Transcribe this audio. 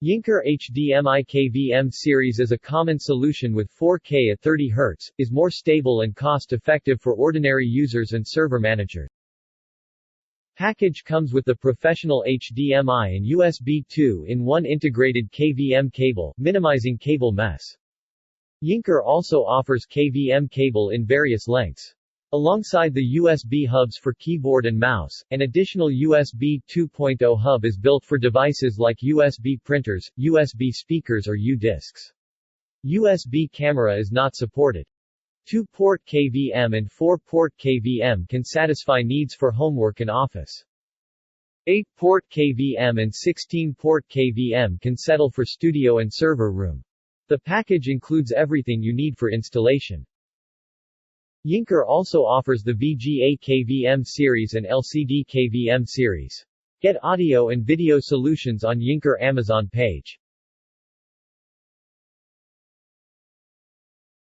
Yinker HDMI KVM series is a common solution with 4K at 30 Hz, is more stable and cost-effective for ordinary users and server managers. Package comes with the professional HDMI and USB 2-in-1 integrated KVM cable, minimizing cable mess. Yinker also offers KVM cable in various lengths. Alongside the USB hubs for keyboard and mouse, an additional USB 2.0 hub is built for devices like USB printers, USB speakers or U-discs. USB camera is not supported. 2-port KVM and 4-port KVM can satisfy needs for homework and office. 8-port KVM and 16-port KVM can settle for studio and server room. The package includes everything you need for installation. Yinker also offers the VGA KVM series and LCD KVM series. Get audio and video solutions on Yinker Amazon page.